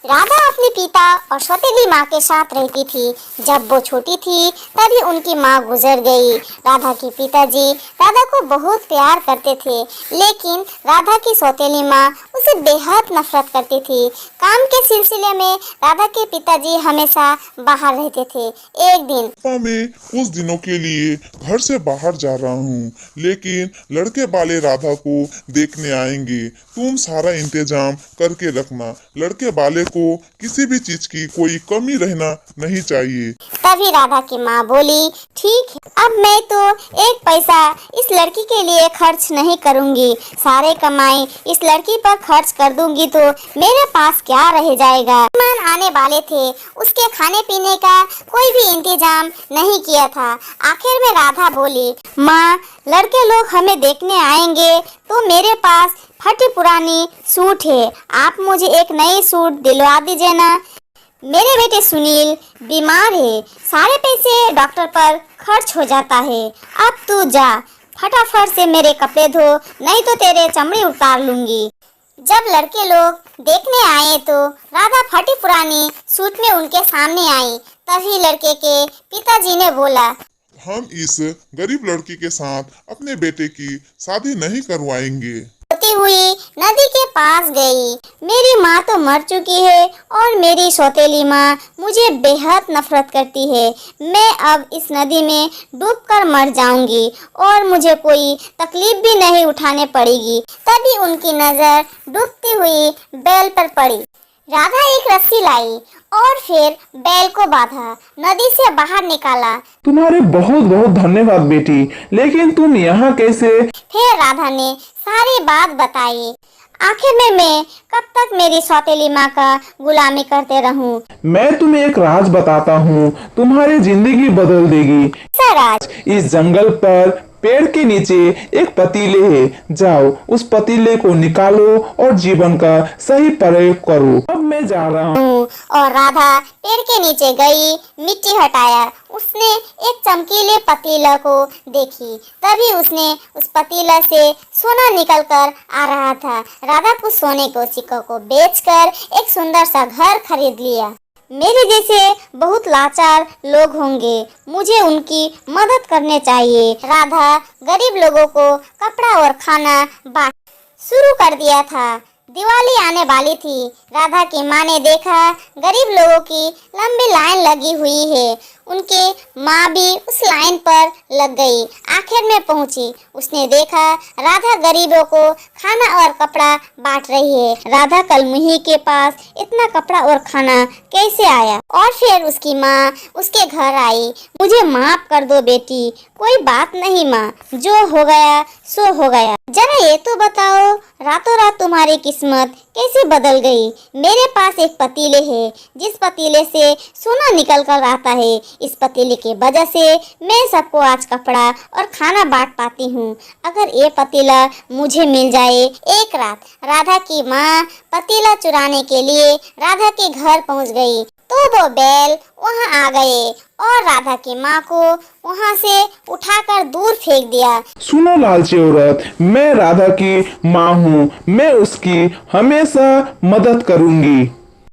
राधा अपने पिता और सौतेली माँ के साथ रहती थी। जब वो छोटी थी तभी उनकी माँ गुजर गई। राधा के पिताजी राधा को बहुत प्यार करते थे, लेकिन राधा की सौतेली माँ उसे बेहद नफरत करती थी। काम के सिलसिले में राधा के पिताजी हमेशा बाहर रहते थे। एक दिन पापा, मैं कुछ दिनों के लिए घर से बाहर जा रहा हूँ, लेकिन लड़के वाले राधा को देखने आएंगे। तुम सारा इंतजाम करके रखना। लड़के वाले को किसी भी चीज की कोई कमी रहना नहीं चाहिए। तभी राधा की माँ बोली, ठीक है, अब मैं तो एक पैसा इस लड़की के लिए खर्च नहीं करूँगी। सारे कमाई इस लड़की पर खर्च कर दूंगी तो मेरे पास क्या रह जाएगा। मेहमान आने वाले थे, उसके खाने पीने का कोई भी इंतजाम नहीं किया था। आखिर में राधा बोली, माँ, लड़के लोग हमें देखने आएंगे तो मेरे पास फटी पुरानी सूट है, आप मुझे एक नई सूट दिलवा दीजिए ना। मेरे बेटे सुनील बीमार है, सारे पैसे डॉक्टर पर खर्च हो जाता है। अब तू जा, फटाफट से मेरे कपड़े धो, नहीं तो तेरे चमड़ी उतार लूंगी। जब लड़के लोग देखने आए तो राधा फटी पुरानी सूट में उनके सामने आई। तभी लड़के के पिताजी ने बोला, हम इस गरीब लड़की के साथ अपने बेटे की शादी नहीं करवाएंगे। होती हुई नदी के पास गई। मेरी माँ तो मर चुकी है और मेरी सौतेली माँ मुझे बेहद नफरत करती है। मैं अब इस नदी में डूबकर मर जाऊंगी और मुझे कोई तकलीफ भी नहीं उठाने पड़ेगी। तभी उनकी नजर डूबती हुई बैल पर पड़ी। राधा एक रस्सी लाई और फिर बैल को बांधा, नदी से बाहर निकाला। तुम्हारे बहुत बहुत धन्यवाद बेटी, लेकिन तुम यहाँ कैसे? फिर राधा ने सारी बात बताई। आखिर में मैं कब तक मेरी सौतेली माँ का गुलामी करते रहूं? मैं तुम्हें एक राज बताता हूँ, तुम्हारी जिंदगी बदल देगी। ऐसा राज? इस जंगल पर पेड़ के नीचे एक पतीले है, जाओ उस पतीले को निकालो और जीवन का सही प्रयोग करो। अब मैं जा रहा हूँ। और राधा पेड़ के नीचे गई, मिट्टी हटाया। उसने एक चमकीले पतीला को देखी। तभी उसने उस पतीला से सोना निकलकर आ रहा था। राधा कुछ सोने को सिक्कों को बेचकर एक सुंदर सा घर खरीद लिया। मेरे जैसे बहुत लाचार लोग होंगे, मुझे उनकी मदद करने चाहिए। राधा गरीब लोगों को कपड़ा और खाना बांट शुरू कर दिया था। दिवाली आने वाली थी। राधा की माँ ने देखा गरीब लोगों की लंबी लाइन लगी हुई है। उनकी माँ भी उस लाइन पर लग गई। आखिर में पहुंची। उसने देखा राधा गरीबों को खाना और कपड़ा बांट रही है। राधा कलमुही के पास इतना कपड़ा और खाना कैसे आया? और फिर उसकी माँ उसके घर आई। मुझे माफ कर दो बेटी, कोई बात नहीं माँ, जो हो गया सो हो गया। जरा ये तो बताओ, रातों रात तुम्हारी किस्मत कैसे बदल गई? मेरे पास एक पतीले है, जिस पतीले से सोना निकल कर आता है। इस पतीले की वजह से मैं सबको आज कपड़ा और खाना बांट पाती हूँ। अगर ये पतीला मुझे मिल जाए। एक रात राधा की माँ पतीला चुराने के लिए राधा के घर पहुँच गई तो वो बैल वहाँ आ गए और राधा की माँ को वहाँ से उठाकर दूर फेंक दिया। सुनो लालची औरत, मैं राधा की माँ हूँ, मैं उसकी हमेशा मदद करूँगी।